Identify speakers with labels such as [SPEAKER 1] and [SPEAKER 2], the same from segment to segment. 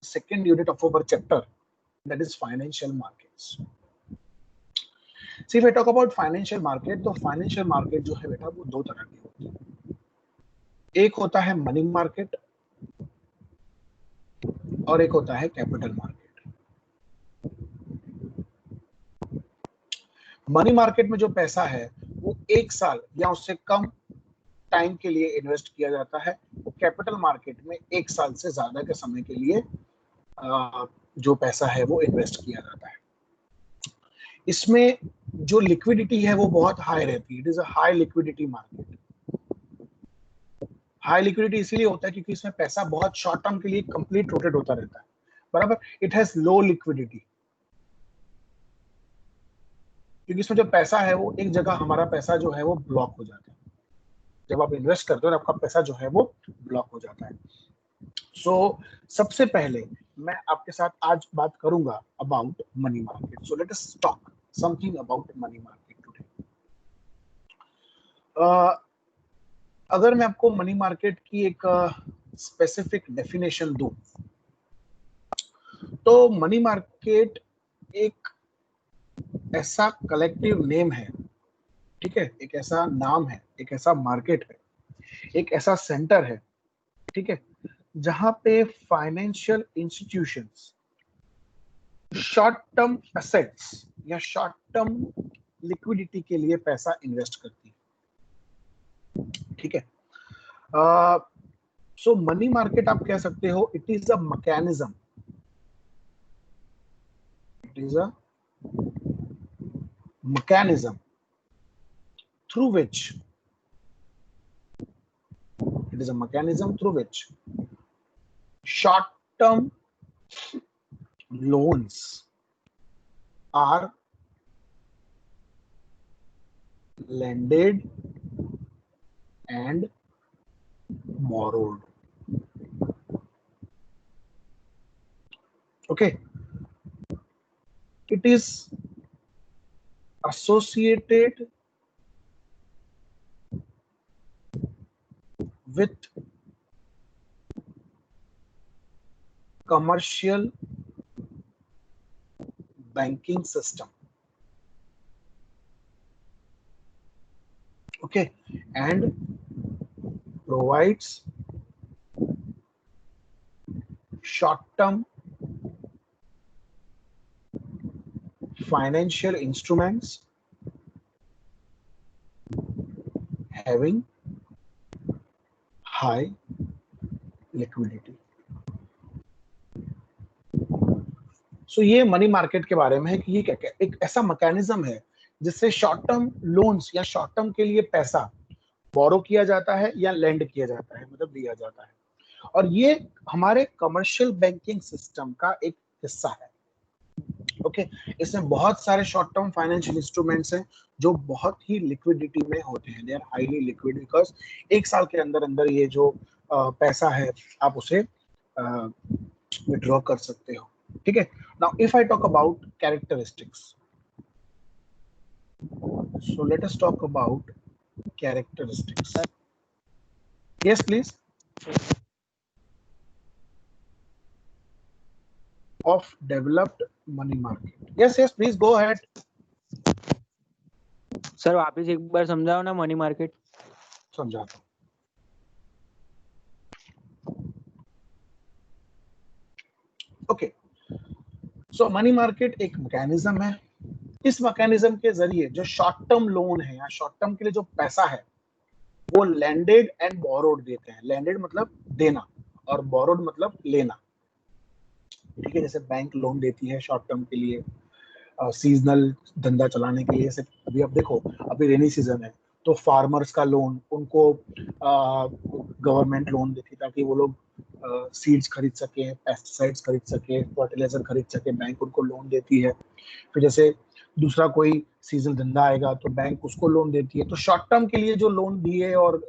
[SPEAKER 1] second unit of our chapter, that is financial markets. See, if I talk about financial market, तो financial market जो है बेटा वो दो तरह की होती है. एक होता है मनी मार्केट और एक होता है कैपिटल मार्केट. मनी मार्केट में जो पैसा है वो 1 साल या उससे कम टाइम के लिए इन्वेस्ट किया जाता है. वो कैपिटल मार्केट में 1 साल से ज्यादा के समय के लिए जो पैसा है वो इन्वेस्ट किया जाता है. इसमें जो लिक्विडिटी है वो बहुत हाई रहती है. It is a high liquidity market. High liquidity इसीलिए होता है क्योंकि इसमें पैसा बहुत शॉर्ट टर्म के लिए कंप्लीट रोटेट होता रहता है. बराबर. इट हैज लो लिक्विडिटी क्योंकि इसमें जो पैसा है वो एक जगह हमारा पैसा जो है वो ब्लॉक हो जाता है. जब आप इन्वेस्ट करते हो आपका पैसा जो है वो ब्लॉक हो जाता है. सो सबसे पहले मैं आपके साथ आज बात करूंगा about money market. So let us talk something about money market today. अगर मैं आपको मनी मार्केट की एक स्पेसिफिक डेफिनेशन दूं तो मनी मार्केट एक ऐसा कलेक्टिव नेम है, ठीक है, एक ऐसा नाम है, एक ऐसा मार्केट है, एक ऐसा सेंटर है, ठीक है, जहां पे financial institutions short term assets या शॉर्ट टर्म लिक्विडिटी के लिए पैसा इन्वेस्ट करती है. ठीक है. सो मनी मार्केट आप कह सकते हो it is a mechanism. It is a mechanism through which short term loans are lended and borrowed. Okay. It is associated with commercial banking system. Okay. And provides short-term financial instruments having high liquidity. सो ये money market के बारे में है कि ये क्या एक ऐसा मैकेनिज्म है जिससे शॉर्ट टर्म लोन्स या शॉर्ट टर्म के लिए पैसा बोरो किया जाता है या लेंड किया जाता है, मतलब दिया जाता है. और ये हमारे कमर्शियल बैंकिंग सिस्टम का एक हिस्सा है. ओके. इसमें बहुत सारे शॉर्ट टर्म फाइनेंशियल इंस्ट्रूमेंट्स हैं जो बहुत ही लिक्विडिटी में होते हैं. They are highly liquid because 1 साल के अंदर अंदर ये जो पैसा है आप उसे विड्रॉ कर सकते हो. ठीक है. Now if I talk about characteristics, so let us talk about characteristics. Yes please. of developed money market. Yes, please go ahead.
[SPEAKER 2] Sir वापस एक बार समझाओ ना मनी मार्केट.
[SPEAKER 1] समझाता हूँ. ओके. सो मनी मार्केट एक मैकेनिज्म है. इस मैकेनिज्म के जरिए जो शॉर्ट टर्म लोन है या शॉर्ट टर्म के लिए जो पैसा है वो लैंडेड एंड बोरोड देते हैं. लैंडेड मतलब देना और बोरोड मतलब लेना. ठीक है. जैसे बैंक लोन देती है शॉर्ट टर्म के लिए, सीजनल धंधा चलाने के लिए. जैसे अभी आप देखो अभी रेनी सीजन है तो फार्मर्स का लोन उनको गवर्नमेंट लोन देती है ताकि वो लोग सीड्स खरीद सके, पेस्टिसाइड्स खरीद सके, फर्टिलाइजर खरीद सके. बैंक उनको लोन देती है. फिर जैसे दूसरा कोई सीजनल धंधा आएगा तो बैंक उसको लोन देती है. तो शॉर्ट टर्म के लिए जो लोन दिए और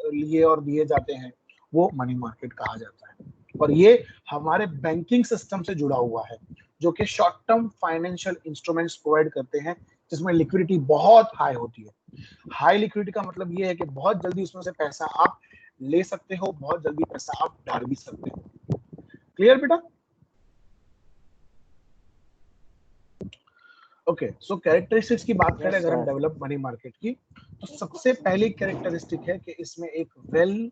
[SPEAKER 1] दिए जाते हैं वो मनी मार्केट कहा जाता है. और ये हमारे बैंकिंग सिस्टम से जुड़ा हुआ है जो कि short term financial instruments provide करते हैं जिसमें लिक्विडिटी बहुत हाई होती है. हाई लिक्विडिटी का मतलब ये है कि बहुत जल्दी उसमें से पैसा आप ले सकते हो, बहुत जल्दी पैसा आप डाल भी सकते हो. क्लियर बेटा? ओके, सो कैरेक्टरिस्टिक्स की बात करें
[SPEAKER 2] यस
[SPEAKER 1] अगर हम
[SPEAKER 2] सर।
[SPEAKER 1] डेवलप मनी मार्केट की, तो सबसे पहली कैरेक्टरिस्टिक है कि इसमें एक well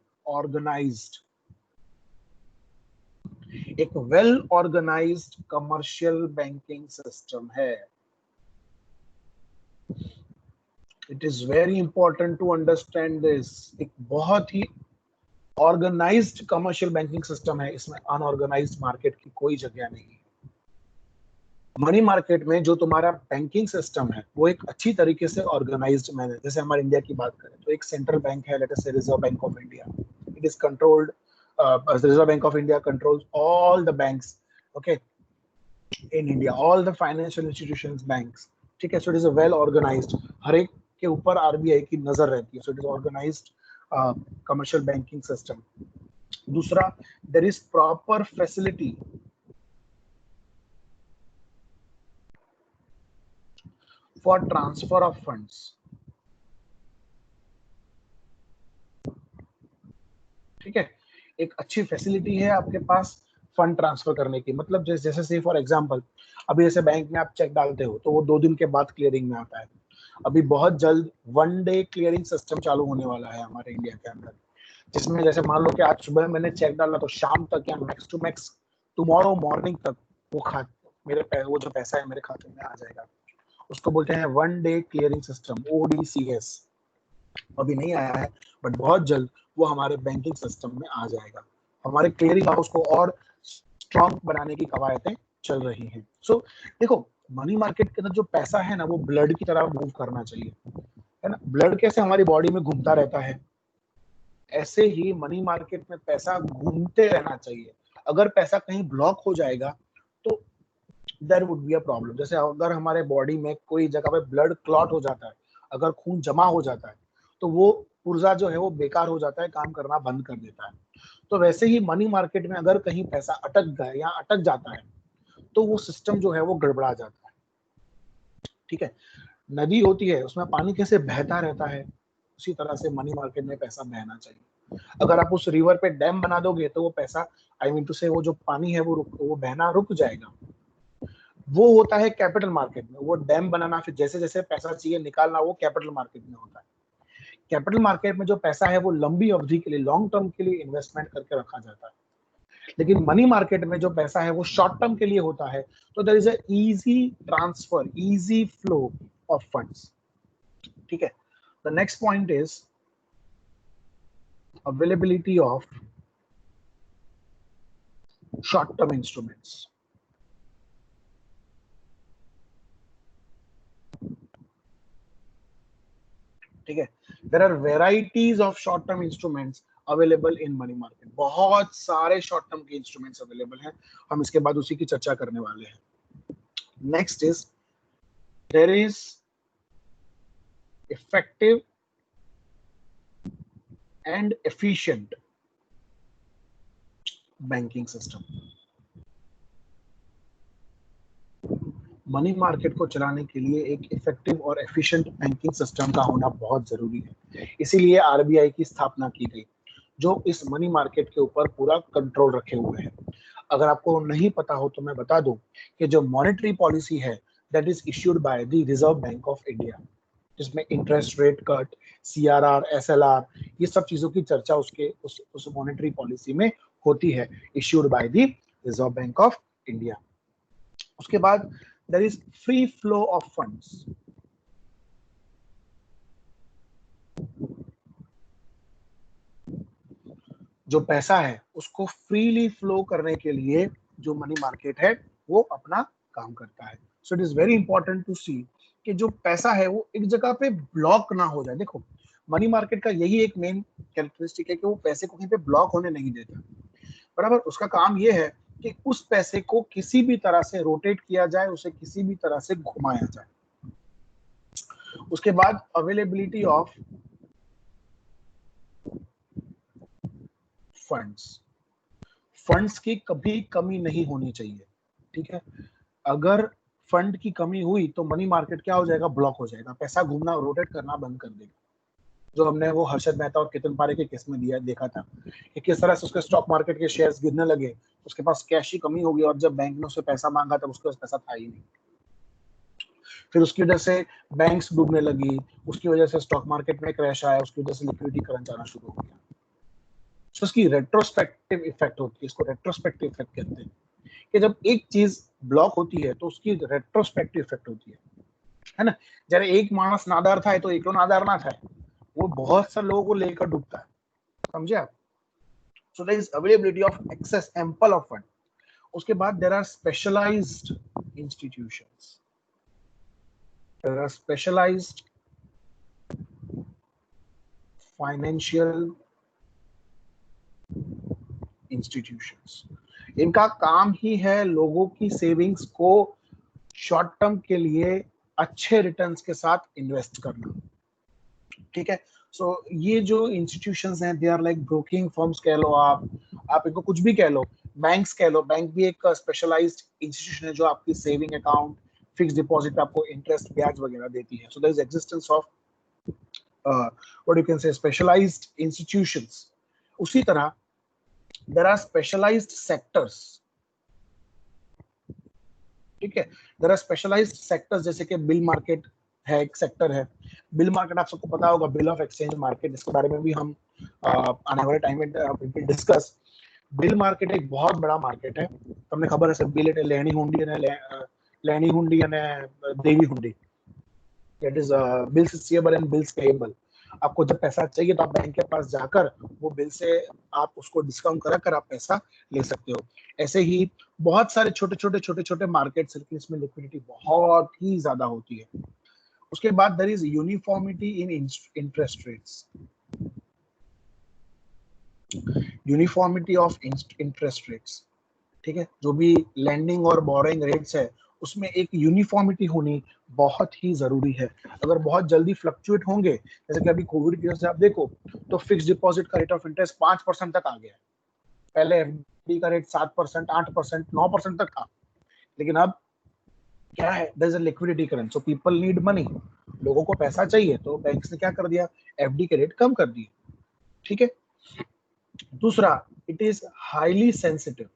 [SPEAKER 1] organised commercial banking system है। It is very important to understand this. एक बहुत ही ऑर्गेनाइज्ड कमर्शियल बैंकिंग सिस्टम है, इसमें अनऑर्गेनाइज्ड मार्केट की कोई जगह नहीं है। मनी मार्केट में जो तुम्हारा बैंकिंग सिस्टम है वो एक अच्छी तरीके से ऑर्गेनाइज्ड मैनर, जैसे हमारे इंडिया की बात करें तो एक सेंट्रल बैंक है, let us say Reserve Bank of India. It is controlled, Reserve Bank of India controls all the banks, okay, in India, all the financial institutions, banks, ठीक है। So it is a well organised, हर एक के ऊपर RBI की नजर रहती है। So it is organised commercial banking system. दूसरा, there is proper facility for transfer of funds, ठीक है। एक अच्छी फैसिलिटी है आपके पास फंड ट्रांसफर करने की, मतलब जैसे से फॉर एग्जांपल अभी जैसे बैंक में आप चेक डालते हो तो वो 2 दिन के बाद क्लियरिंग में आता है। अभी बहुत जल्द 1 डे क्लियरिंग सिस्टम चालू होने वाला है हमारे इंडिया के अंदर, जिसमें जैसे मान लो कि आज सुबह मैंने चेक डाला तो शाम तक या max to max tomorrow morning तक वो वो जो पैसा है मेरे खाते में आ जाएगा। उसको बोलते हैं 1 डे क्लियरिंग सिस्टम, ODCS। अभी नहीं आया है बट बहुत जल्द वो हमारे बैंकिंग सिस्टम में आ जाएगा। हमारे क्लियरिंग हाउस को और स्ट्रॉन्ग बनाने की कवायदें चल रही हैं। सो देखो, मनी मार्केट के अंदर जो पैसा है ना वो ब्लड की तरह मूव करना चाहिए, है ना। ब्लड कैसे हमारी बॉडी में घूमता रहता है, ऐसे ही मनी मार्केट में पैसा घूमते रहना चाहिए। अगर पैसा कहीं ब्लॉक हो जाएगा तो there would be a problem. जैसे अगर हमारे बॉडी में कोई जगह पे ब्लड क्लॉट हो जाता है, अगर खून जमा हो जाता है तो वो पुर्जा जो है वो बेकार हो जाता है, काम करना बंद कर देता है। तो वैसे ही मनी मार्केट में अगर कहीं पैसा अटक गया या अटक जाता है तो वो सिस्टम जो है वो गड़बड़ा जाता है, ठीक है। नदी होती है उसमें पानी कैसे बहता रहता है, उसी तरह से मनी मार्केट में पैसा बहना चाहिए। अगर आप उस रिवर पे डैम बना दोगे तो वो पैसा, आई मीन टू से, वो जो पानी है वो बहना रुक जाएगा। वो होता है कैपिटल मार्केट में, वो डैम बनाना फिर जैसे जैसे पैसा चाहिए निकालना, वो कैपिटल मार्केट में होता है। कैपिटल मार्केट में जो पैसा है वो लंबी अवधि के लिए, लॉन्ग टर्म के लिए इन्वेस्टमेंट करके रखा जाता है। लेकिन मनी मार्केट में जो पैसा है वो शॉर्ट टर्म के लिए होता है। तो there is a easy transfer, easy flow of funds, ठीक है। The next point is availability of short term instruments, ठीक है। There are varieties of short term instruments available in money market. बहुत सारे शॉर्ट टर्म के instruments available हैं, हम इसके बाद उसी की चर्चा करने वाले हैं। Next is there is effective and efficient banking system. Money market को चलाने के लिए एक इफेक्टिव और एफिशिएंट बैंकिंग सिस्टम का होना बहुत जरूरी है। इसीलिए आरबीआई की स्थापना की गई, जो इस मनी मार्केट के ऊपर पूरा कंट्रोल रखे हुए है। अगर आपको नहीं पता हो तो मैं बता दूं कि जो मॉनेटरी पॉलिसी है that is issued by the Reserve Bank of India, जिसमें interest rate cut, CRR, SLR, ये सब चीजों की चर्चा उस मॉनेटरी पॉलिसी में होती है, issued by the Reserve Bank of India. उसके बाद there is free flow of funds. जो पैसा है उसको फ्रीली फ्लो करने के लिए जो मनी मार्केट है वो अपना काम करता है। So it is very important to see कि जो पैसा है वो एक जगह पे ब्लॉक ना हो जाए। देखो, मनी मार्केट का यही एक मेन कैरेक्टरिस्टिक है कि वो पैसे को कहीं पे ब्लॉक होने नहीं देता, बराबर। उसका काम ये है कि उस पैसे को किसी भी तरह से रोटेट किया जाए, उसे किसी भी तरह से घुमाया जाए। उसके बाद अवेलेबिलिटी ऑफ फंड्स। फंड्स की कभी कमी नहीं होनी चाहिए, ठीक है। अगर फंड की कमी हुई तो मनी मार्केट क्या हो जाएगा, ब्लॉक हो जाएगा, पैसा घूमना, रोटेट करना बंद कर देगा। जो हमने वो हर्षद मेहता और केतन पारे के केस में देखा था कि किस तरह से उसके स्टॉक मार्केट के शेयर्स गिरने लगे, उसके पास कैश की कमी होगी और जब बैंक ने उससे पैसा मांगा तब उसके पास पैसा था ही नहीं। फिर उसकी वजह से बैंक्स डूबने लगी, उसकी वजह से स्टॉक मार्केट में क्रैश आया, उसकी वजह से लिक्विडिटी करंट आना शुरू हो गया। तो उसकी रेट्रोस्पेक्टिव इफेक्ट होती है, इसको रेट्रोस्पेक्टिव इफेक्ट कहते हैं कि जब एक चीज ब्लॉक होती है तो उसकी रेट्रोस्पेक्टिव इफेक्ट होती है ना। जरा एक मानस नादार था तो एक नादार ना था, वो बहुत सारे लोगों को लेकर डूबता है, समझे आप। So there is availability of excess ample of fund. उसके बाद there are specialised institutions, there are specialised financial institutions. इनका काम ही है लोगों की सेविंग्स को शॉर्ट टर्म के लिए अच्छे रिटर्न्स के साथ इन्वेस्ट करना, ठीक है। सो ये जो इंस्टीट्यूशंस हैं they are like broking firms कह लो आप इनको कुछ भी कह लो, बैंक्स कह लो। बैंक भी एक स्पेशलाइज्ड इंस्टीट्यूशन है जो आपकी सेविंग अकाउंट, फिक्स डिपॉजिट पे आपको इंटरेस्ट ब्याज वगैरह देती है। So there is existence of what you can say specialised institutions. उसी तरह देयर आर स्पेशलाइज्ड सेक्टर्स, ठीक है। देयर आर स्पेशलाइज्ड सेक्टर्स, जैसे कि बिल मार्केट है, एक सेक्टर है। बिल मार्केट आप सबको पता होगा, बिल ऑफ एक्सचेंज मार्केट, इसके बारे में भी हम आने वाले टाइम में डिस्कस। बिल मार्केट एक बहुत बड़ा मार्केट है, તમને ખબર હશે બિલ એટલે લેણી હુંડી અને દેવી હુંડી, that is bills receivable and bills payable। आपको जब पैसा चाहिए तो आप बैंक के पास जाकर वो बिल से आप उसको डिस्काउंट करा कर आप पैसा ले सकते हो। ऐसे ही बहुत सारे छोटे छोटे मार्केट्स, इसमें लिक्विडिटी बहुत ही ज्यादा होती है। उसके बाद there is uniformity in interest rates, uniformity of interest rates, ठीक है। जो भी लैंडिंग और बोरोइंग रेट्स है उसमें एक यूनिफॉर्मिटी होनी बहुत ही जरूरी है। अगर बहुत जल्दी फ्लक्चुएट होंगे, जैसे कि अभी कोविड की वजह से आप देखो तो फिक्स डिपॉजिट का रेट ऑफ इंटरेस्ट 5% तक आ गया है। पहले एफडी का रेट 7%, 8%, 9% तक था, लेकिन अब क्या है, there is a liquidity current, so people need money. लोगों को पैसा चाहिए तो बैंक्स ने क्या कर दिया, एफडी के रेट कम कर दिए, ठीक है। दूसरा, इट इज हाईली सेंसिटिव,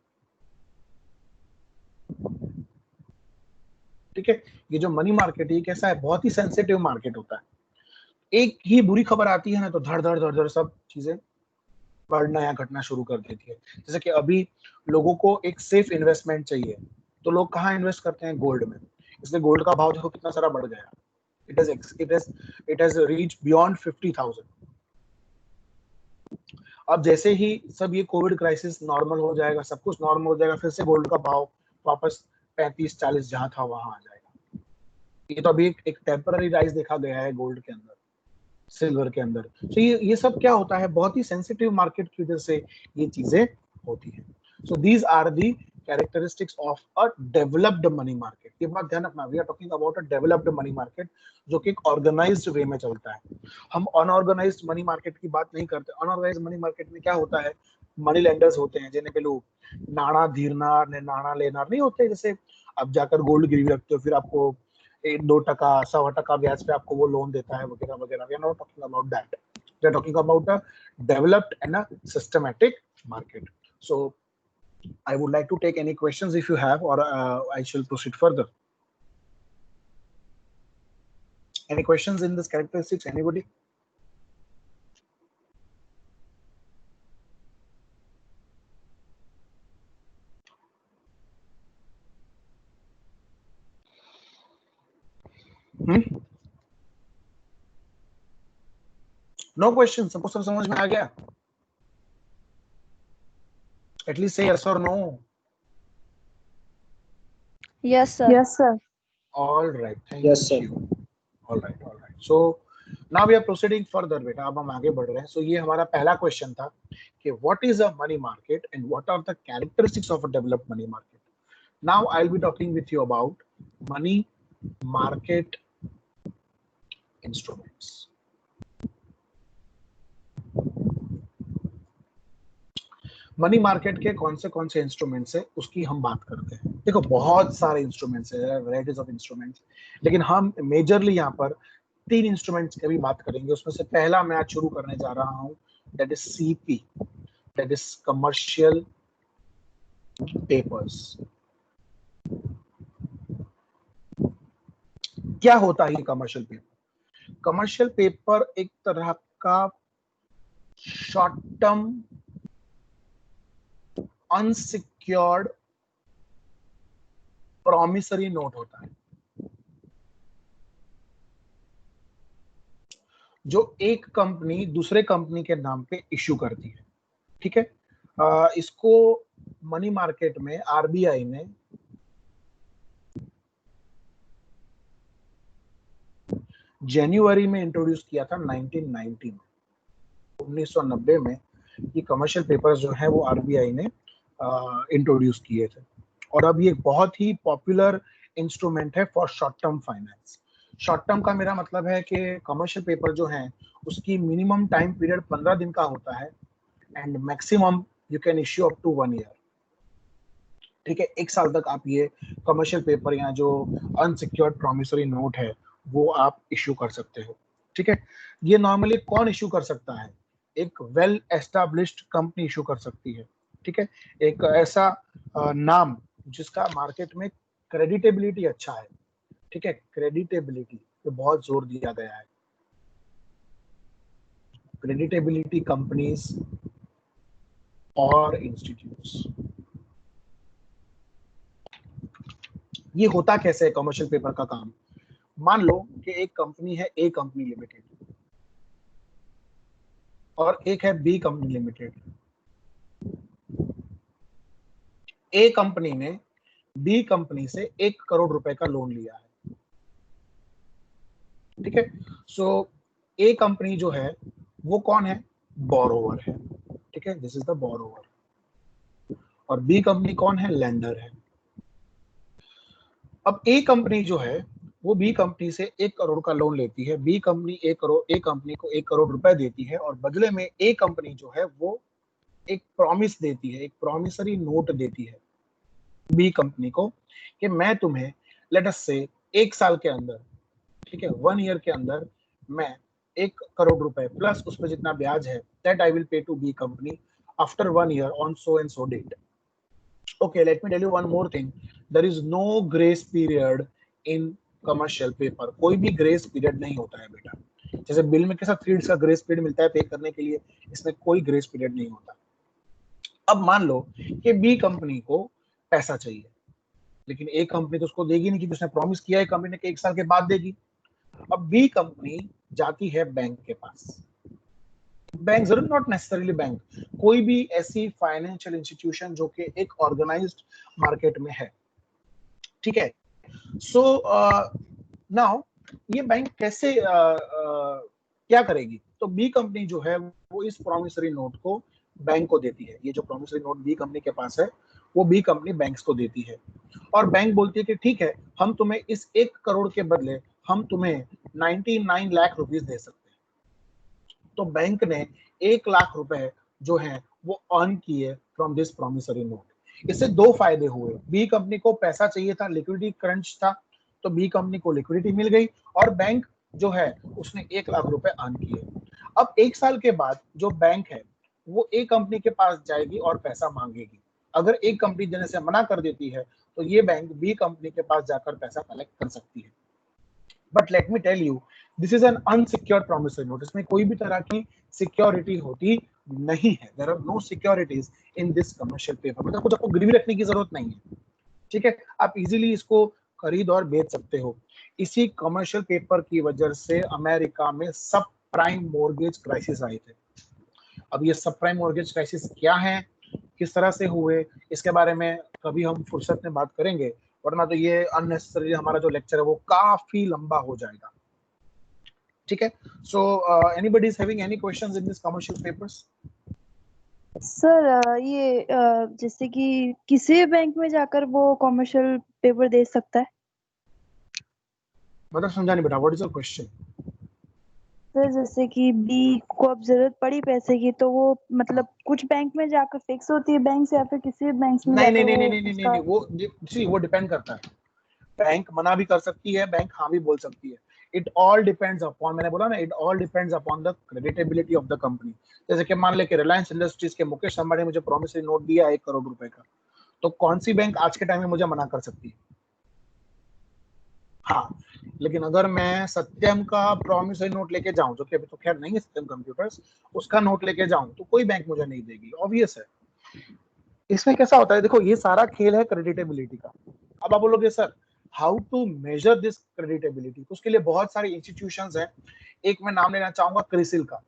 [SPEAKER 1] ठीक है। ये जो मनी मार्केट है कैसा है, बहुत ही सेंसिटिव मार्केट होता है। एक ही बुरी खबर आती है ना तो धड़ धड़ सब चीजें बढ़ना या घटना शुरू कर देती है। जैसे कि अभी लोगों को एक सेफ इन्वेस्टमेंट चाहिए तो लोग कहाँ इन्वेस्ट करते हैं, गोल्ड में। इसलिए गोल्ड का भाव देखो कितना सारा बढ़ गया, इट हैज रीच बियॉन्ड 50,000। अब जैसे ही सब ये कोविड क्राइसिस नॉर्मल हो जाएगा, सब कुछ नॉर्मल हो जाएगा, फिर से गोल्ड का भाव वापस 35-40 जहां था वहां आ जाएगा। ये तो अभी एक टेम्पररी राइज देखा गया है गोल्ड के अंदर, सिल्वर के अंदर। तो ये सब क्या होता है, बहुत ही सेंसिटिव मार्केट की वजह से ये चीजें होती है। So these are the characteristics of a developed money market. ये बात ध्यान रखना, we are talking about a developed money market जो कि एक ऑर्गेनाइज्ड वे में चलता है। हम अनऑर्गेनाइज्ड मनी मार्केट की बात नहीं करते। अनऑर्गेनाइज्ड मनी मार्केट में क्या होता है, मनी लेंडर्स होते हैं जिन्हें पेलू नाणा धीरनार ने नाणा लेनार नहीं होते। जैसे अब जाकर गोल्ड गिरवी रखते हो, फिर आपको 2%, 1.25% ब्याज पे आपको वो लोन देता है वगैरह वगैरह। We are not talking about that, we are talking about a developed and a systematic market. So I would like to take any questions if you have, or I shall proceed further. Any questions in this characteristics, anybody? No questions, सबको सब समझ में आ गया? At least say yes or no.
[SPEAKER 3] Yes, sir.
[SPEAKER 4] Yes, sir.
[SPEAKER 1] All right, thank
[SPEAKER 5] Yes, sir.
[SPEAKER 1] you. All right, all right. So now we are proceeding further, बेटा। अब हम आगे बढ़ रहे हैं। So ये हमारा पहला क्वेश्चन था कि what is a money market and what are the characteristics of a developed money market. Now I'll be talking with you about money market instruments. Money market के कौन से इंस्ट्रूमेंट्स है उसकी हम बात करते हैं। देखो बहुत सारे इंस्ट्रूमेंट्स है, वैरायटीज ऑफ इंस्ट्रूमेंट्स, लेकिन हम मेजरली यहाँ पर 3 इंस्ट्रूमेंट्स की भी बात करेंगे। उसमें से पहला मैं आज शुरू करने जा रहा हूँ, that is CP, that is commercial papers. क्या होता है ये कमर्शियल पेपर? कमर्शियल पेपर एक तरह का short term unsecured promissory note होता है, जो एक कंपनी दूसरे कंपनी के नाम पे इश्यू करती है। ठीक है, इसको मनी मार्केट में आरबीआई ने जनवरी में इंट्रोड्यूस किया था 1990 में, 1990 में ये कमर्शियल पेपर्स जो है वो आरबीआई ने इंट्रोड्यूस किए थे। और अब ये बहुत ही पॉपुलर इंस्ट्रूमेंट है for short term finance. Short term का मेरा मतलब है कि कमर्शियल पेपर जो है उसकी मिनिमम टाइम पीरियड 15 दिन का होता है and maximum you can issue up to 1 year. ठीक है, 1 साल तक आप ये कमर्शियल पेपर या जो अनसिक्योर्ड प्रॉमिसरी नोट है वो आप इश्यू कर सकते हो। ठीक है, ये नॉर्मली कौन इश्यू कर सकता है? एक वेल एस्टैब्लिश्ड कंपनी इश्यू कर सकती है। ठीक है, एक ऐसा नाम जिसका मार्केट में क्रेडिटेबिलिटी अच्छा है। ठीक है, क्रेडिटेबिलिटी पे बहुत जोर दिया गया है। क्रेडिटेबिलिटी कंपनीज और इंस्टीट्यूट्स, ये होता कैसे है कमर्शियल पेपर का काम? मान लो कि एक कंपनी है ए कंपनी लिमिटेड और एक है बी कंपनी लिमिटेड। ए कंपनी ने बी कंपनी से 1 करोड़ रुपए का लोन लिया है। ठीक है, सो ए कंपनी जो है वो कौन है? बोरोवर है। ठीक है, दिस इज द बोरोवर। और बी कंपनी कौन है? लेंडर है। अब ए कंपनी जो है वो बी कंपनी से 1 करोड़ का लोन लेती है। बी कंपनी ए कंपनी को 1 करोड़ रुपए देती है और बदले में ए कंपनी जो है वो एक प्रॉमिस देती है, एक प्रॉमिसरी नोट देती है बी कंपनी को कि मैं तुम्हें लेट अस से 1 साल के अंदर, ठीक है, 1 ईयर के अंदर मैं 1 करोड़ रुपए प्लस उस पर जितना ब्याज है that I will pay to B company after 1 year on so and so date. Okay, let me tell you one more thing. There is no grace period in commercial paper. कोई भी grace period नहीं होता है बेटा। जैसे bill में कैसा 3 का ग्रेस पीरियड मिलता है पे करने के लिए, इसमें कोई ग्रेस पीरियड नहीं होता। अब मान लो कि बी कंपनी को पैसा चाहिए, लेकिन ए कंपनी तो उसको देगी नहीं क्योंकि उसने प्रॉमिस किया है कंपनी ने कि 1 साल के बाद देगी। अब बी कंपनी जाती है बैंक के पास। बैंक जरूर नॉट नेसेसरीली बैंक, कोई भी ऐसी फाइनेंशियल इंस्टीट्यूशन जो कि एक ऑर्गेनाइज्ड मार्केट में है। ठीक है, सो नाउ ये बैंक कैसे क्या करेगी? तो बी कंपनी जो है वो इस प्रॉमिसरी नोट को बैंक को देती है। ये जो प्रॉमिसरी नोट बी कंपनी के पास है वो बी कंपनी बैंक्स को देती है और बैंक बोलती है कि ठीक है, हम तुम्हें इस 1 करोड़ के बदले हम तुम्हें 99 लाख रुपीस दे सकते हैं। तो बैंक ने 1 लाख रुपए जो है वो अर्न किए फ्रॉम दिस प्रॉमिसरी नोट। इससे 2 फायदे हुए। बी कंपनी को पैसा चाहिए था, लिक्विडिटी क्रंच था, तो बी कंपनी को लिक्विडिटी मिल गई और बैंक जो है उसने 1 लाख रुपए अर्न किए। अब 1 साल के बाद जो बैंक है वो ए कंपनी के पास जाएगी और पैसा मांगेगी। अगर एक कंपनी देने से मना कर देती है तो ये बैंक बी कंपनी के पास जाकर पैसा कलेक्ट कर सकती है। But let me tell you, this is an unsecured promissory note. इसमें कोई भी तरह की सिक्योरिटी होती नहीं है। There are no securities in this commercial paper. मतलब कुछ आपको गिरवी रखने की जरूरत नहीं है। ठीक है, आप इजीली इसको खरीद और बेच सकते हो। इसी कमर्शियल पेपर की वजह से अमेरिका में सब प्राइम मॉर्गेज क्राइसिस आए थे। अब ये सब प्राइम मॉर्गेज क्राइसिस क्या है, किस तरह से हुए, इसके बारे में कभी हम फुर्सत में बात करेंगे, वरना तो ये अननेसेसरी हमारा जो लेक्चर है वो काफी लंबा हो जाएगा। ठीक है, so anybody is having any questions in this commercial papers?
[SPEAKER 3] Sir ये जैसे कि किसी भी बैंक में जाकर वो कमर्शियल पेपर दे सकता है?
[SPEAKER 1] मतलब समझा नहीं बेटा, what is your question?
[SPEAKER 3] Sir जैसे कि बी को अब जरूरत पड़ी पैसे की तो वो मतलब कुछ बैंक में जाकर फिक्स होती है बैंक से या फिर किसी भी बैंक में
[SPEAKER 1] नहीं
[SPEAKER 3] जाकर
[SPEAKER 1] नहीं नहीं नहीं नहीं नहीं, वो डिपेंड करता है। बैंक मना भी कर सकती है, बैंक हाँ भी बोल सकती है। इट ऑल डिपेंड्स अपॉन, मैंने बोला ना, it all depends upon the creditability of the company. जैसे कि मान ले कि रिलायंस इंडस्ट्रीज के मुकेश अंबानी मुझे प्रॉमिसरी नोट दिया 1 करोड़ रुपए का, तो कौन सी बैंक आज के टाइम में मुझे मना कर सकती है? हाँ, लेकिन अगर मैं सत्यम का प्रॉमिसरी नोट लेके जाऊं, जो कि अभी तो खैर नहीं है सत्यम कंप्यूटर्स, उसका नोट लेके जाऊं तो कोई बैंक मुझे नहीं देगी, ऑब्वियस है। इसमें कैसा होता है, देखो ये सारा खेल है क्रेडिटेबिलिटी का। अब आप बोलोगे sir how to measure this creditability, तो उसके लिए बहुत सारे इंस्टीट्यूशंस हैं। एक मैं नाम लेना चाहूंगा क्रिसिल का।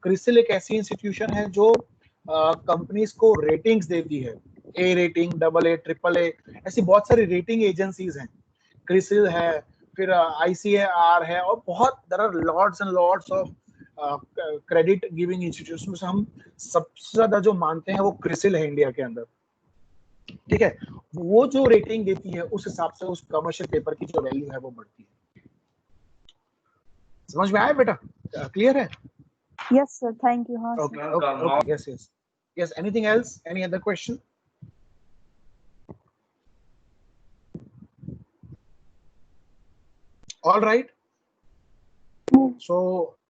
[SPEAKER 1] क्रिसिल एक ऐसी इंस्टीट्यूशन है जो कंपनीज को रेटिंग्स देती है, A rating, double A, triple A, ऐसी बहुत सारी रेटिंग एजेंसीज हैं। क्रिसिल है, फिर आईसीएआर है, और बहुत there are lots and lots of credit giving institution. में से हम सबसे ज्यादा जो मानते हैं वो क्रिसिल है इंडिया के अंदर, ठीक है। वो जो रेटिंग देती है उस हिसाब से उस कमर्शियल पेपर की जो वैल्यू है वो बढ़ती है। समझ में आया बेटा? क्लियर है?
[SPEAKER 3] Yes sir, thank you. हाँ
[SPEAKER 1] Okay,
[SPEAKER 3] sir.
[SPEAKER 1] okay, yes, yes. Yes, anything else? Any other question? All right. So